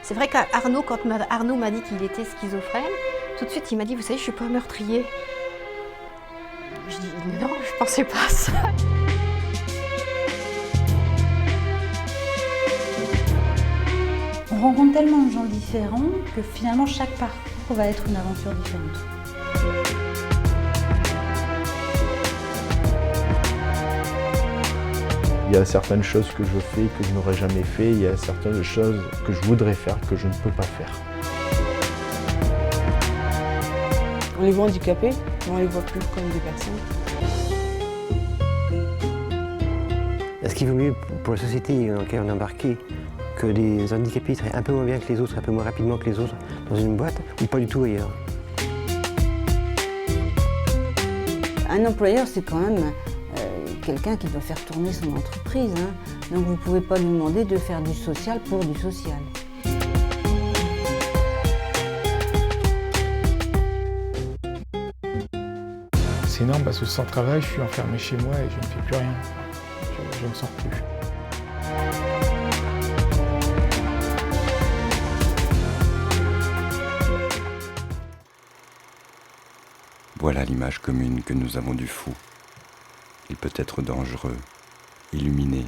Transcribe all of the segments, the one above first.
C'est vrai qu'Arnaud, quand Arnaud m'a dit qu'il était schizophrène, tout de suite il m'a dit, vous savez, je suis pas meurtrier. Je dis, non, je pensais pas à ça. On rencontre tellement de gens différents que finalement chaque parcours va être une aventure différente. Il y a certaines choses que je fais que je n'aurais jamais fait, il y a certaines choses que je voudrais faire que je ne peux pas faire. On les voit handicapés, mais on les voit plus comme des personnes. Est-ce qu'il vaut mieux pour la société dans laquelle on est embarqué que les handicapés travaillent un peu moins bien que les autres, un peu moins rapidement que les autres dans une boîte, ou pas du tout ailleurs? Un employeur, c'est quand même quelqu'un qui doit faire tourner son entreprise. Donc vous ne pouvez pas lui demander de faire du social pour du social. C'est énorme parce que sans travail, je suis enfermé chez moi et je ne fais plus rien. Je ne sors plus. Voilà l'image commune que nous avons du fou. Il peut être dangereux, illuminé,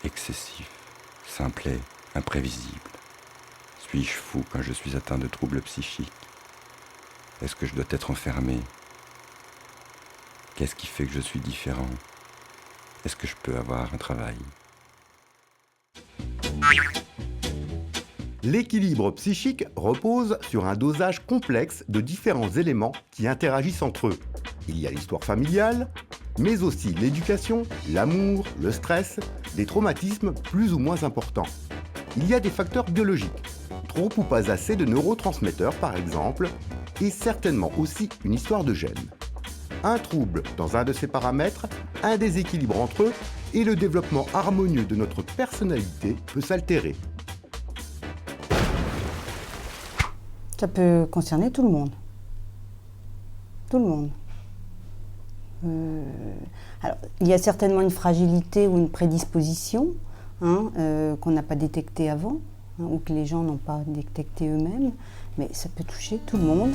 excessif, simplet, imprévisible. Suis-je fou quand je suis atteint de troubles psychiques? Est-ce que je dois être enfermé? Qu'est-ce qui fait que je suis différent? Est-ce que je peux avoir un travail? L'équilibre psychique repose sur un dosage complexe de différents éléments qui interagissent entre eux. Il y a l'histoire familiale, mais aussi l'éducation, l'amour, le stress, des traumatismes plus ou moins importants. Il y a des facteurs biologiques, trop ou pas assez de neurotransmetteurs par exemple, et certainement aussi une histoire de gènes. Un trouble dans un de ces paramètres, un déséquilibre entre eux, et le développement harmonieux de notre personnalité peut s'altérer. Ça peut concerner tout le monde. Tout le monde. Alors, il y a certainement une fragilité ou une prédisposition qu'on n'a pas détectée avant, ou que les gens n'ont pas détecté eux-mêmes, mais ça peut toucher tout le monde.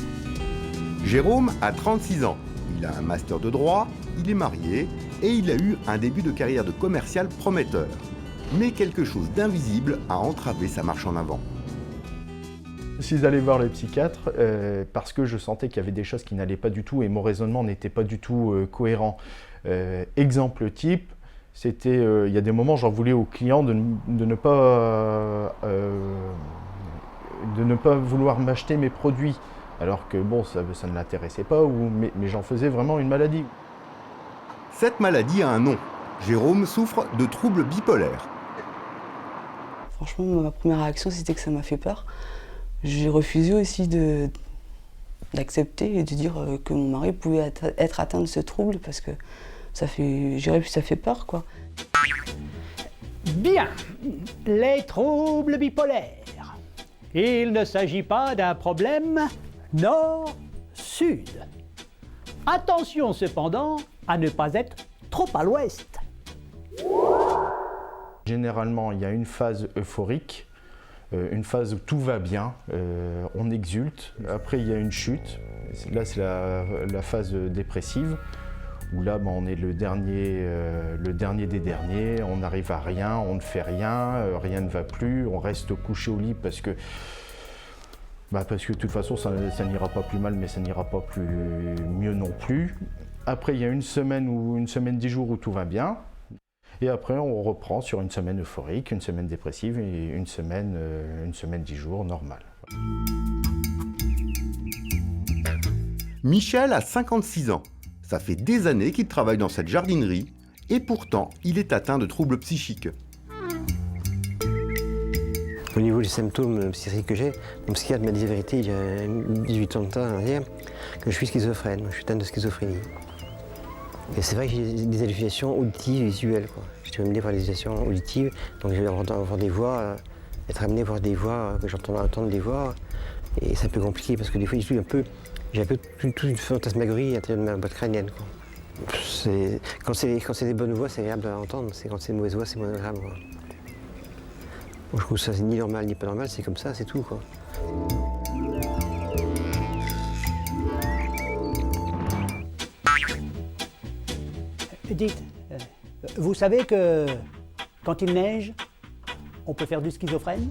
Jérôme a 36 ans. Il a un master de droit, il est marié et il a eu un début de carrière de commercial prometteur. Mais quelque chose d'invisible a entravé sa marche en avant. Je suis allé voir le psychiatre parce que je sentais qu'il y avait des choses qui n'allaient pas du tout et mon raisonnement n'était pas du tout cohérent. Exemple type, c'était, il y a des moments j'en voulais aux clients de ne pas vouloir m'acheter mes produits, alors que bon, ça ne l'intéressait pas, mais j'en faisais vraiment une maladie. Cette maladie a un nom. Jérôme souffre de troubles bipolaires. Franchement, ma première réaction, c'était que ça m'a fait peur. J'ai refusé aussi d'accepter et de dire que mon mari pouvait être atteint de ce trouble parce que ça fait peur, quoi. Bien, les troubles bipolaires. Il ne s'agit pas d'un problème nord-sud. Attention cependant à ne pas être trop à l'ouest. Généralement, il y a une phase euphorique, une phase où tout va bien, on exulte. Après, il y a une chute. Là, c'est la phase dépressive, où là, on est le dernier des derniers. On n'arrive à rien, on ne fait rien, rien ne va plus. On reste couché au lit parce que de toute façon, ça n'ira pas plus mal, mais ça n'ira pas mieux non plus. Après, il y a une semaine 10 jours où tout va bien. Et après, on reprend sur une semaine euphorique, une semaine dépressive et une semaine 10 jours normale. Michel a 56 ans. Ça fait des années qu'il travaille dans cette jardinerie et pourtant, il est atteint de troubles psychiques. Au niveau des symptômes psychiques que j'ai, mon psychiatre m'a dit la vérité il y a 18 ans de temps arrière, que je suis schizophrène, je suis atteint de schizophrénie. Et c'est vrai que j'ai des hallucinations auditives et visuelles, quoi. J'étais amené voir des hallucinations auditives, donc je vais avoir des voix, être amené à voir des voix, que j'entends entendre des voix. Et c'est un peu compliqué parce que des fois j'ai un peu toute une fantasmagorie à l'intérieur de ma boîte crânienne, quoi. Quand c'est des bonnes voix, c'est agréable à entendre, quand c'est des mauvaises voix, c'est moins agréable, quoi. Moi, je trouve ça c'est ni normal ni pas normal, c'est comme ça, c'est tout, quoi. Dites, vous savez que quand il neige, on peut faire du schizophrène?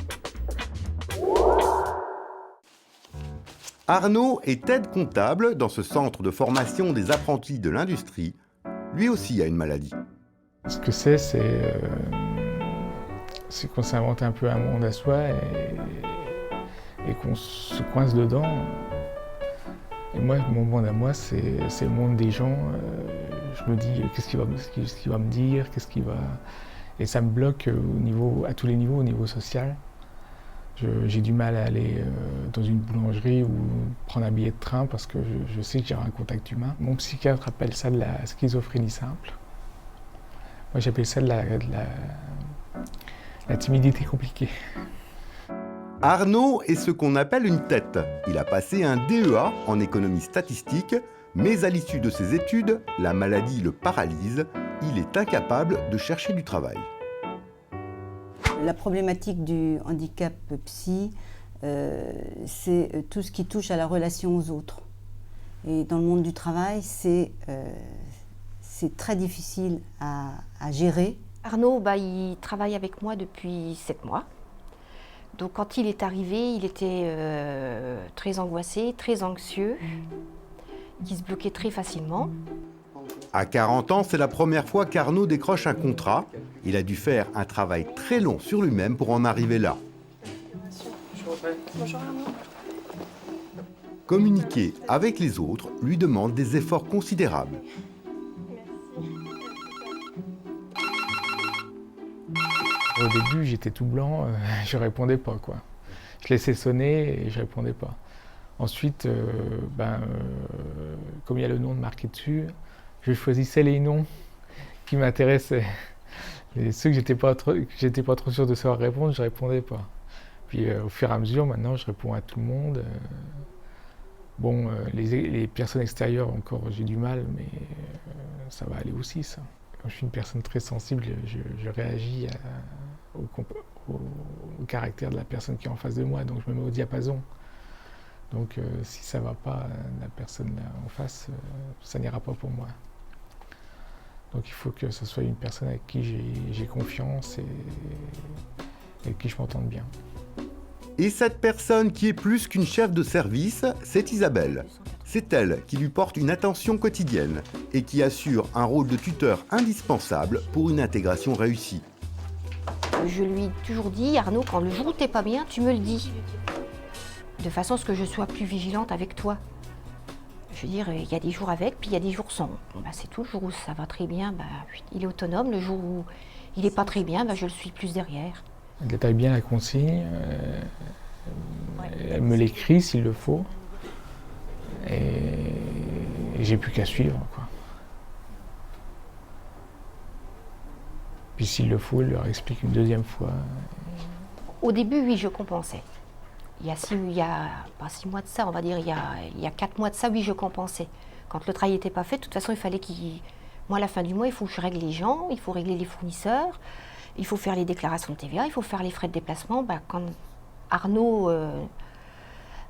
Arnaud est aide comptable dans ce centre de formation des apprentis de l'industrie. Lui aussi a une maladie. Ce que c'est qu'on s'est inventé un peu un monde à soi et qu'on se coince dedans. Et moi, mon monde à moi, c'est le monde des gens. Je me dis, qu'est-ce qu'il va me dire, qu'est-ce qu'il va... Et ça me bloque à tous les niveaux, au niveau social. J'ai du mal à aller dans une boulangerie ou prendre un billet de train parce que je sais que j'ai un contact humain. Mon psychiatre appelle ça de la schizophrénie simple. Moi, j'appelle ça de la timidité compliquée. Arnaud est ce qu'on appelle une tête. Il a passé un DEA en économie statistique, mais à l'issue de ses études, la maladie le paralyse. Il est incapable de chercher du travail. La problématique du handicap psy, c'est tout ce qui touche à la relation aux autres. Et dans le monde du travail, c'est très difficile à gérer. Arnaud, il travaille avec moi depuis 7 mois. Donc quand il est arrivé, il était très angoissé, très anxieux, il se bloquait très facilement. À 40 ans, c'est la première fois qu'Arnaud décroche un contrat. Il a dû faire un travail très long sur lui-même pour en arriver là. Bonjour Arnaud. Communiquer avec les autres lui demande des efforts considérables. Au début, j'étais tout blanc, je répondais pas, quoi. Je laissais sonner et je répondais pas. Ensuite, comme il y a le nom de marqué dessus, je choisissais les noms qui m'intéressaient. Et ceux que j'étais pas trop sûr de savoir répondre, je répondais pas. Puis au fur et à mesure, maintenant, je réponds à tout le monde. Les personnes extérieures, encore, j'ai du mal, mais ça va aller aussi, ça. Quand je suis une personne très sensible, je réagis au caractère de la personne qui est en face de moi, donc je me mets au diapason. Donc si ça ne va pas, la personne là en face, ça n'ira pas pour moi. Donc il faut que ce soit une personne avec qui j'ai confiance et avec qui je m'entende bien. Et cette personne qui est plus qu'une chef de service, c'est Isabelle. C'est elle qui lui porte une attention quotidienne et qui assure un rôle de tuteur indispensable pour une intégration réussie. Je lui ai toujours dit, Arnaud, quand le jour où t'es pas bien, tu me le dis. De façon à ce que je sois plus vigilante avec toi. Je veux dire, il y a des jours avec, puis il y a des jours sans. C'est tout, le jour où ça va très bien, il est autonome. Le jour où il n'est pas très bien, je le suis plus derrière. Elle détaille bien la consigne, elle me l'écrit s'il le faut, et j'ai plus qu'à suivre, quoi. Puis s'il le faut, elle leur explique une deuxième fois. Au début, oui, je compensais. Il y a pas 6 mois de ça, on va dire, il y a 4 mois de ça, oui, je compensais. Quand le travail n'était pas fait, de toute façon, il fallait moi, à la fin du mois, il faut que je règle les gens, il faut régler les fournisseurs, il faut faire les déclarations de TVA, il faut faire les frais de déplacement. Quand Arnaud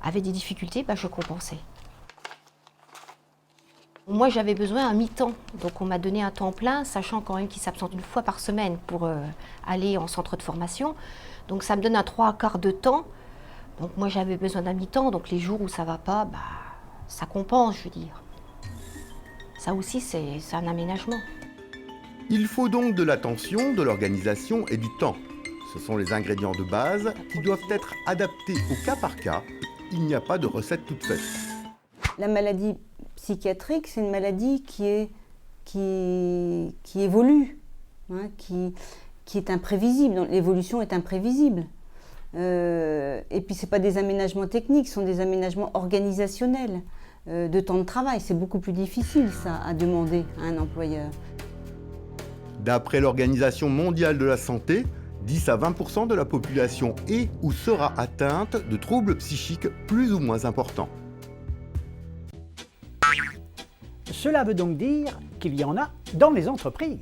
avait des difficultés, je compensais. Moi, j'avais besoin d'un mi-temps, donc on m'a donné un temps plein, sachant quand même qu'il s'absente 1 fois par semaine pour aller en centre de formation. Donc ça me donne un 3/4 de temps. Donc moi, j'avais besoin d'un mi-temps, donc les jours où ça va pas, ça compense, je veux dire. Ça aussi, c'est un aménagement. Il faut donc de l'attention, de l'organisation et du temps. Ce sont les ingrédients de base qui doivent être adaptés au cas par cas. Il n'y a pas de recette toute faite. La maladie psychiatrique, c'est une maladie qui évolue, qui est imprévisible. L'évolution est imprévisible. Et puis, ce n'est pas des aménagements techniques, ce sont des aménagements organisationnels, de temps de travail. C'est beaucoup plus difficile, ça, à demander à un employeur. D'après l'Organisation mondiale de la santé, 10 à 20% de la population est ou sera atteinte de troubles psychiques plus ou moins importants. Cela veut donc dire qu'il y en a dans les entreprises.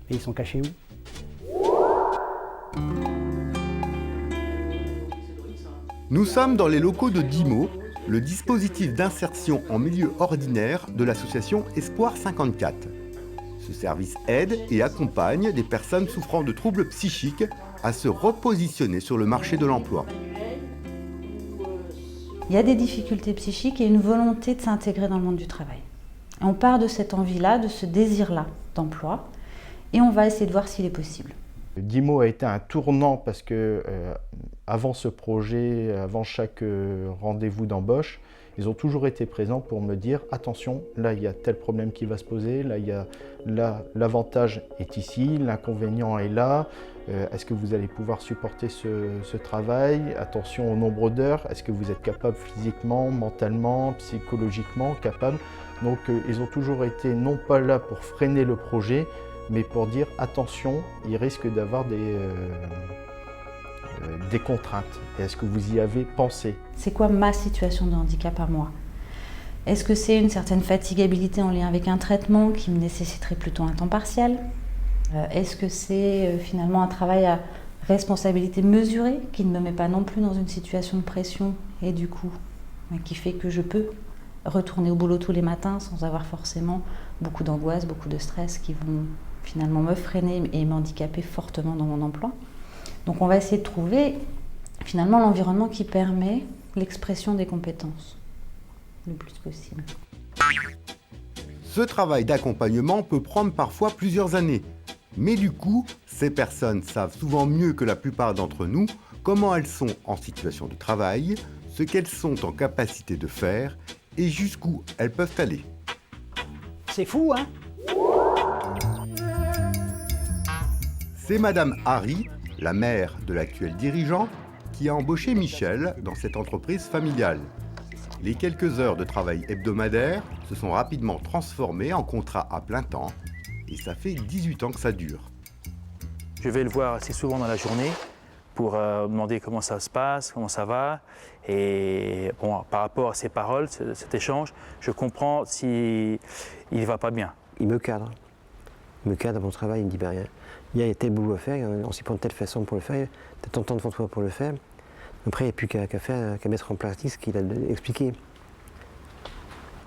Et ils sont cachés où? Nous sommes dans les locaux de DIMO, le dispositif d'insertion en milieu ordinaire de l'association Espoir 54. Ce service aide et accompagne des personnes souffrant de troubles psychiques à se repositionner sur le marché de l'emploi. Il y a des difficultés psychiques et une volonté de s'intégrer dans le monde du travail. On part de cette envie-là, de ce désir-là d'emploi, et on va essayer de voir s'il est possible. DIMO a été un tournant parce que avant ce projet, avant chaque rendez-vous d'embauche, ils ont toujours été présents pour me dire attention, là il y a tel problème qui va se poser, là l'avantage est ici, l'inconvénient est là, est-ce que vous allez pouvoir supporter ce travail, attention au nombre d'heures, est-ce que vous êtes capable physiquement, mentalement, psychologiquement capable. Donc ils ont toujours été non pas là pour freiner le projet, mais pour dire attention, il risque d'avoir des contraintes. Est-ce que vous y avez pensé? C'est quoi ma situation de handicap à moi? Est-ce que c'est une certaine fatigabilité en lien avec un traitement qui me nécessiterait plutôt un temps partiel? Est-ce que c'est finalement un travail à responsabilité mesurée qui ne me met pas non plus dans une situation de pression et du coup qui fait que je peux retourner au boulot tous les matins sans avoir forcément beaucoup d'angoisse, beaucoup de stress qui vont finalement me freiner et m'handicaper fortement dans mon emploi. Donc on va essayer de trouver finalement l'environnement qui permet l'expression des compétences le plus possible. Ce travail d'accompagnement peut prendre parfois plusieurs années. Mais du coup, ces personnes savent souvent mieux que la plupart d'entre nous comment elles sont en situation de travail, ce qu'elles sont en capacité de faire et jusqu'où elles peuvent aller. C'est fou, hein? C'est Madame Harry, la mère de l'actuel dirigeant, qui a embauché Michel dans cette entreprise familiale. Les quelques heures de travail hebdomadaires se sont rapidement transformées en contrat à plein temps et ça fait 18 ans que ça dure. Je vais le voir assez souvent dans la journée pour demander comment ça se passe, comment ça va. Et bon, par rapport à ses paroles, cet échange, je comprends s'il ne va pas bien. Il me cadre. Il me cadre à mon travail, il me dit bah, il y a tel boulot à faire, on s'y prend de telle façon pour le faire, t'as ton temps devant toi pour le faire. Après, il n'y a plus qu'à mettre en pratique ce qu'il a expliqué.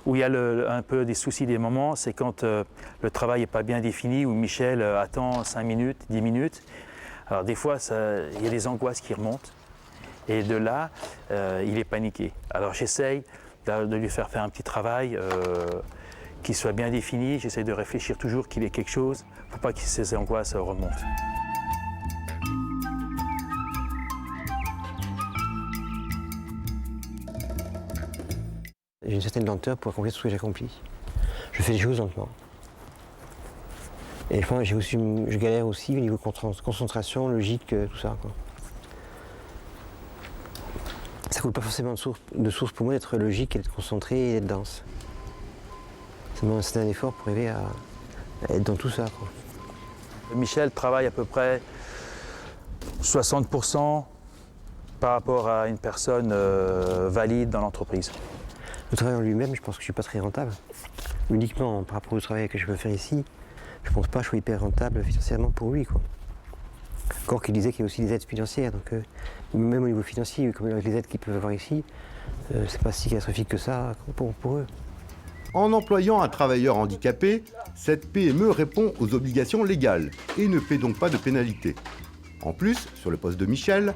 Où il y a un peu des soucis des moments, c'est quand le travail n'est pas bien défini, où Michel attend 5 minutes, 10 minutes. Alors des fois, il y a des angoisses qui remontent. Et de là, il est paniqué. Alors j'essaye de lui faire un petit travail qui soit bien défini. J'essaye de réfléchir toujours qu'il ait quelque chose pour pas que ces angoisses remontent. J'ai une certaine lenteur pour accomplir tout ce que j'accomplis. Je fais les choses lentement. Et je galère aussi au niveau concentration, logique, tout ça, quoi. Ça ne coûte pas forcément de source pour moi d'être logique, d'être concentré et d'être dense. C'est un effort pour arriver à être dans tout ça, quoi. Michel travaille à peu près 60% par rapport à une personne valide dans l'entreprise. Le travail en lui-même, je pense que je ne suis pas très rentable. Uniquement par rapport au travail que je peux faire ici, je ne pense pas que je sois hyper rentable financièrement pour lui, quoi. Encore qu'il disait qu'il y a aussi des aides financières, donc même au niveau financier, comme avec les aides qu'ils peuvent avoir ici, c'est pas si catastrophique que ça pour eux. En employant un travailleur handicapé, cette PME répond aux obligations légales et ne paie donc pas de pénalité. En plus, sur le poste de Michel,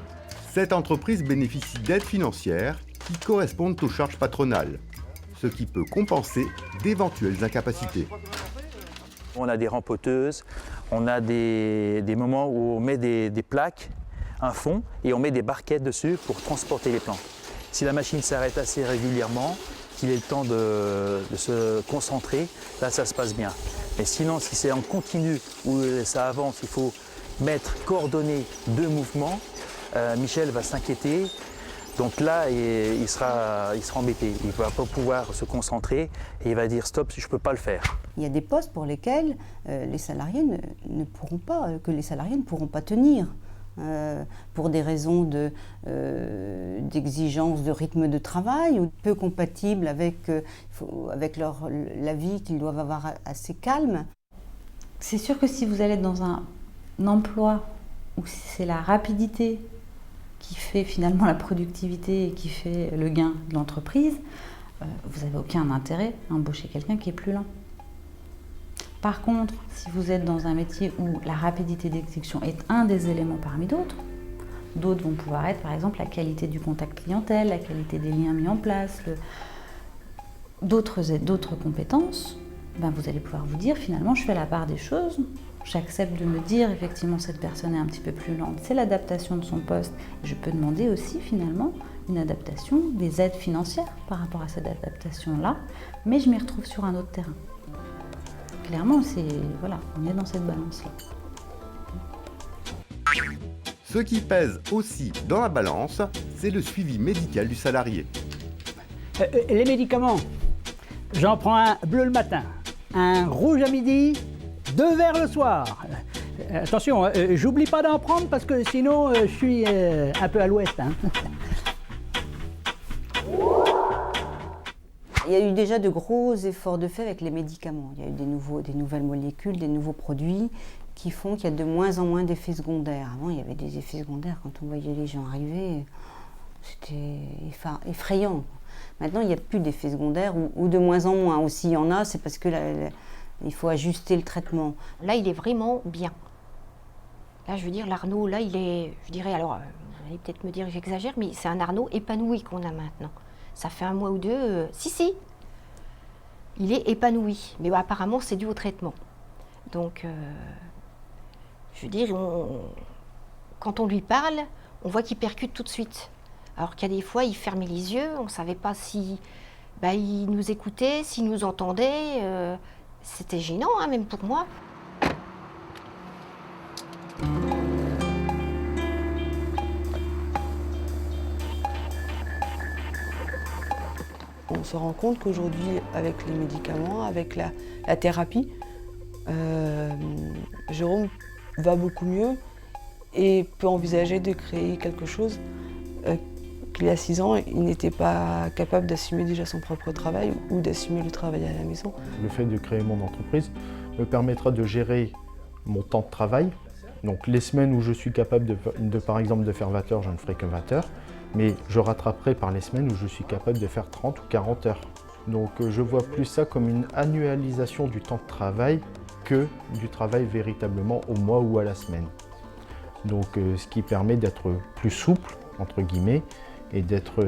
cette entreprise bénéficie d'aides financières qui correspondent aux charges patronales, ce qui peut compenser d'éventuelles incapacités. On a des rempoteuses, on a des moments où on met des plaques, un fond, et on met des barquettes dessus pour transporter les plantes. Si la machine s'arrête assez régulièrement, qu'il ait le temps de se concentrer, là ça se passe bien. Mais sinon, si c'est en continu, où ça avance, il faut coordonner 2 mouvements, Michel va s'inquiéter. Donc là, il sera embêté. Il ne va pas pouvoir se concentrer et il va dire stop, je ne peux pas le faire. Il y a des postes pour lesquels les salariés ne pourront pas, que les salariés ne pourront pas tenir. Pour des raisons d'exigence de rythme de travail ou peu compatibles avec la vie qu'ils doivent avoir assez calme. C'est sûr que si vous allez être dans un emploi où c'est la rapidité qui fait finalement la productivité et qui fait le gain de l'entreprise, vous n'avez aucun intérêt à embaucher quelqu'un qui est plus lent. Par contre, si vous êtes dans un métier où la rapidité d'exécution est un des éléments parmi d'autres, d'autres vont pouvoir être par exemple la qualité du contact clientèle, la qualité des liens mis en place, d'autres compétences, ben vous allez pouvoir vous dire finalement je fais la part des choses, j'accepte de me dire effectivement cette personne est un petit peu plus lente, c'est l'adaptation de son poste. Je peux demander aussi finalement une adaptation, des aides financières par rapport à cette adaptation-là, mais je m'y retrouve sur un autre terrain. Clairement, voilà, on est dans cette balance-là. Ce qui pèse aussi dans la balance, c'est le suivi médical du salarié. Les médicaments, j'en prends un bleu le matin, un rouge à midi, 2 verres le soir. Attention, j'oublie pas d'en prendre parce que sinon je suis un peu à l'ouest. Hein. Il y a eu déjà de gros efforts de fait avec les médicaments. Il y a eu des nouvelles molécules, des nouveaux produits qui font qu'il y a de moins en moins d'effets secondaires. Avant, il y avait des effets secondaires quand on voyait les gens arriver. C'était effrayant. Maintenant, il n'y a plus d'effets secondaires ou de moins en moins. Aussi, il y en a, c'est parce que il faut ajuster le traitement. Là, il est vraiment bien. Là, je veux dire, l'Arnaud, là, il est, je dirais, alors, vous allez peut-être me dire que j'exagère, mais c'est un Arnaud épanoui qu'on a maintenant. Ça fait 1 mois ou 2, si, il est épanoui. Mais apparemment, c'est dû au traitement. Donc, je veux dire, quand on lui parle, on voit qu'il percute tout de suite. Alors qu'il y a des fois, il fermait les yeux, on ne savait pas si il nous écoutait, s'il nous entendait. C'était gênant, hein, même pour moi. On se rend compte qu'aujourd'hui, avec les médicaments, avec la thérapie, Jérôme va beaucoup mieux et peut envisager de créer quelque chose qu'il y a 6 ans, il n'était pas capable d'assumer déjà son propre travail ou d'assumer le travail à la maison. Le fait de créer mon entreprise me permettra de gérer mon temps de travail. Donc les semaines où je suis capable par exemple de faire 20 heures, je ne ferai que 20 heures. Mais je rattraperai par les semaines où je suis capable de faire 30 ou 40 heures. Donc je vois plus ça comme une annualisation du temps de travail que du travail véritablement au mois ou à la semaine. Donc ce qui permet d'être plus souple, entre guillemets, et d'être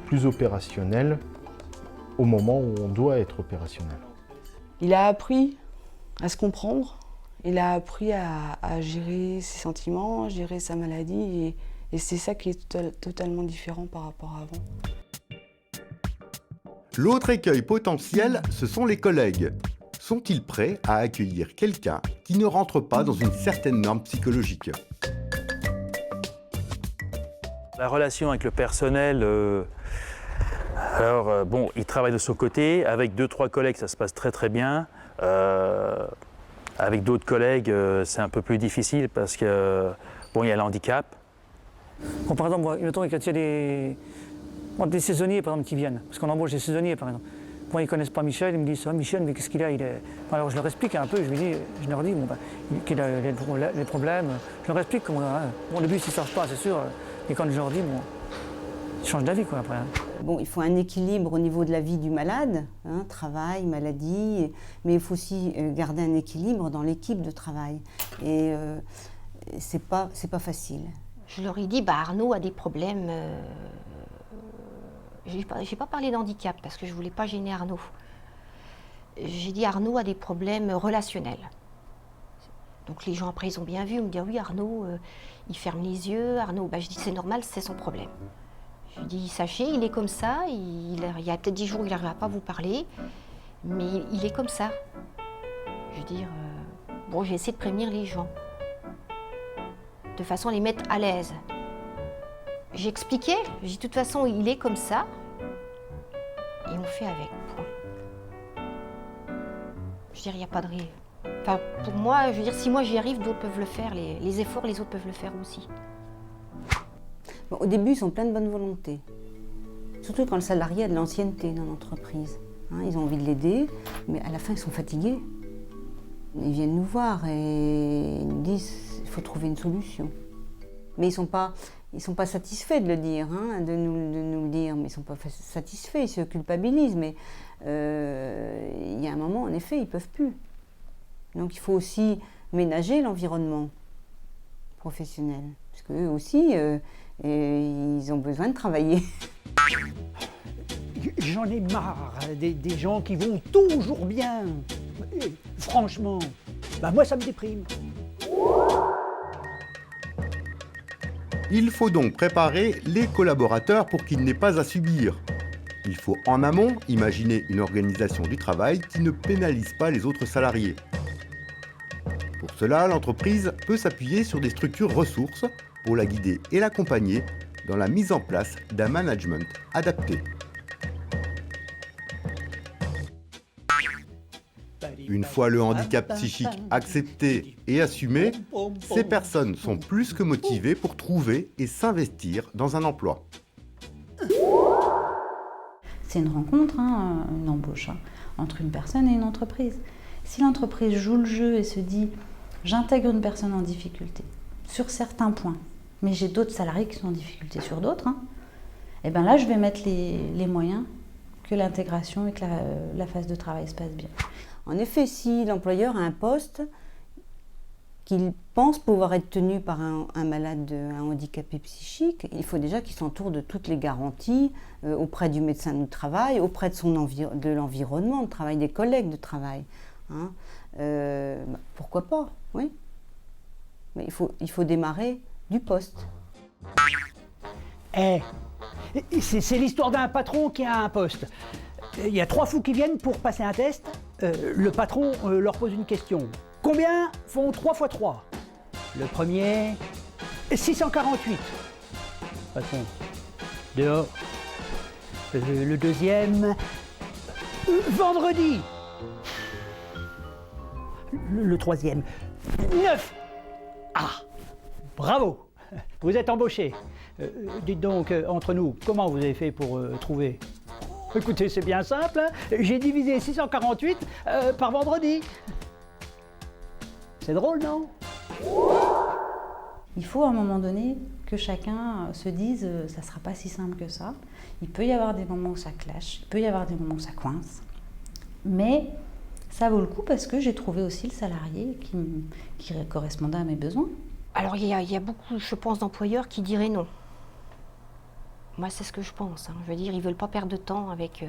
plus opérationnel au moment où on doit être opérationnel. Il a appris à se comprendre, il a appris à gérer ses sentiments, gérer sa maladie, et c'est ça qui est totalement différent par rapport à avant. L'autre écueil potentiel, ce sont les collègues. Sont-ils prêts à accueillir quelqu'un qui ne rentre pas dans une certaine norme psychologique ? La relation avec le personnel, il travaille de son côté. Avec 2-3 collègues, ça se passe très très bien. Avec d'autres collègues, c'est un peu plus difficile parce que il y a le handicap. Bon, par exemple, mettons, quand il y a des saisonniers par exemple, qui viennent, parce qu'on embauche des saisonniers par exemple. Bon, ils ne connaissent pas Michel, ils me disent Michel, mais qu'est-ce qu'il a, Alors je leur explique un peu, je leur dis qu'il a les problèmes, je leur explique comment. Au début, ils ne savent pas, c'est sûr, et quand je leur dis, ils changent d'avis quoi après. Bon, il faut un équilibre au niveau de la vie du malade, hein, travail, maladie, mais il faut aussi garder un équilibre dans l'équipe de travail. Et c'est pas facile. Je leur ai dit, Arnaud a des problèmes. J'ai pas parlé d'handicap parce que je voulais pas gêner Arnaud. J'ai dit Arnaud a des problèmes relationnels. Donc les gens après ils ont bien vu, ils me disent oui Arnaud, il ferme les yeux, Arnaud, je dis c'est normal, c'est son problème. Je dis sachez, il est comme ça, il y a peut-être 10 jours où il n'arrivera pas à vous parler, mais il est comme ça. Je veux dire, j'ai essayé de prévenir les gens, de façon à les mettre à l'aise. J'expliquais, j'ai dit de toute façon il est comme ça, et on fait avec, point. Je veux dire, il n'y a pas de rire. Enfin, pour moi, je veux dire, si moi j'y arrive, d'autres peuvent le faire, les efforts, les autres peuvent le faire aussi. Bon, au début, ils sont pleins de bonne volonté. Surtout quand le salarié a de l'ancienneté dans l'entreprise. Hein, ils ont envie de l'aider, mais à la fin, ils sont fatigués. Ils viennent nous voir et ils nous disent qu'il faut trouver une solution. Mais ils sont pas ils ne sont pas satisfaits de le dire, hein, de nous le dire, mais ils ne sont pas satisfaits, ils se culpabilisent, mais il y a un moment, en effet, ils ne peuvent plus. Donc il faut aussi ménager l'environnement professionnel, parce qu'eux aussi, ils ont besoin de travailler. J'en ai marre des gens qui vont toujours bien. Et, franchement, moi ça me déprime. Il faut donc préparer les collaborateurs pour qu'ils n'aient pas à subir. Il faut en amont imaginer une organisation du travail qui ne pénalise pas les autres salariés. Pour cela, l'entreprise peut s'appuyer sur des structures ressources pour la guider et l'accompagner dans la mise en place d'un management adapté. Une fois le handicap psychique accepté et assumé, ces personnes sont plus que motivées pour trouver et s'investir dans un emploi. C'est une rencontre, hein, une embauche, hein, entre une personne et une entreprise. Si l'entreprise joue le jeu et se dit « j'intègre une personne en difficulté sur certains points, mais j'ai d'autres salariés qui sont en difficulté sur d'autres hein, », et bien là je vais mettre les moyens que l'intégration et que la phase de travail se passe bien. En effet, si l'employeur a un poste qu'il pense pouvoir être tenu par un malade, un handicapé psychique, il faut déjà qu'il s'entoure de toutes les garanties auprès du médecin du travail, auprès de l'environnement de travail, des collègues de travail. Hein. Pourquoi pas, oui. Mais il faut démarrer du poste. C'est l'histoire d'un patron qui a un poste. Il y a 3 fous qui viennent pour passer un test. Le patron leur pose une question. Combien font 3 x 3 ? Le premier, 648. Patron, dehors. Le deuxième, vendredi. Le troisième, 9. Ah, bravo, vous êtes embauché. Dites donc, entre nous, comment vous avez fait pour trouver ? Écoutez, c'est bien simple, hein, j'ai divisé 648 par vendredi. C'est drôle, non ? Il faut à un moment donné que chacun se dise ça ne sera pas si simple que ça. Il peut y avoir des moments où ça clash, il peut y avoir des moments où ça coince. Mais ça vaut le coup parce que j'ai trouvé aussi le salarié qui correspondait à mes besoins. Alors il y a beaucoup, je pense, d'employeurs qui diraient non. Moi, c'est ce que je pense. Hein. Je veux dire, ils ne veulent pas perdre de temps avec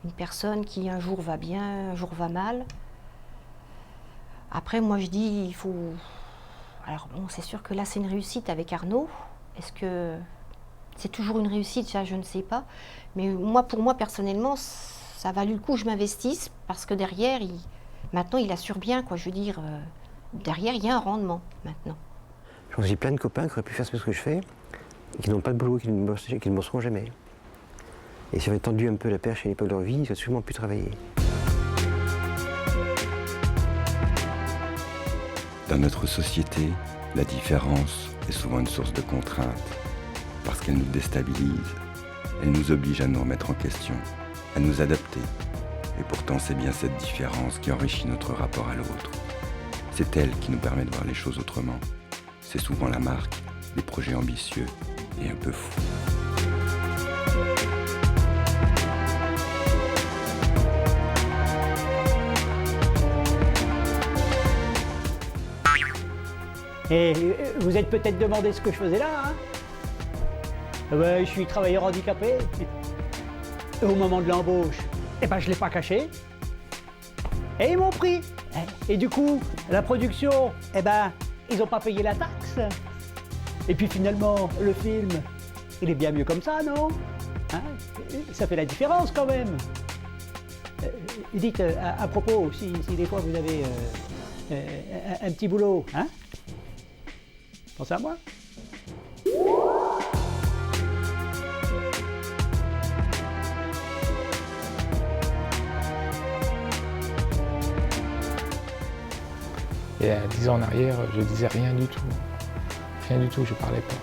une personne qui un jour va bien, un jour va mal. Après, moi, je dis, il faut... Alors bon, c'est sûr que là, c'est une réussite avec Arnaud. Est-ce que c'est toujours une réussite? Ça, je ne sais pas. Mais moi, pour moi, personnellement, ça a valu le coup que je m'investisse parce que derrière, maintenant, il assure bien, quoi. Je veux dire, derrière, il y a un rendement, maintenant. J'ai plein de copains qui auraient pu faire ce que je fais, et qui n'ont pas de boulot, qui ne bosseront jamais. Et si on avait tendu un peu la perche à l'époque de leur vie, ils n'auraient sûrement pu travailler. Dans notre société, la différence est souvent une source de contrainte, parce qu'elle nous déstabilise, elle nous oblige à nous remettre en question, à nous adapter. Et pourtant, c'est bien cette différence qui enrichit notre rapport à l'autre. C'est elle qui nous permet de voir les choses autrement. C'est souvent la marque des projets ambitieux et un peu fous. Et vous êtes peut-être demandé ce que je faisais là, hein? Je suis travailleur handicapé. Et au moment de l'embauche, je ne l'ai pas caché. Et ils m'ont pris. Et du coup, la production, ils n'ont pas payé la taxe. Et puis finalement, le film, il est bien mieux comme ça, non? Hein? Ça fait la différence quand même. Dites, à propos, si des fois vous avez un petit boulot, hein? Pensez à moi. Et 10 ans en arrière, je disais rien du tout. Rien du tout, je parlais pas.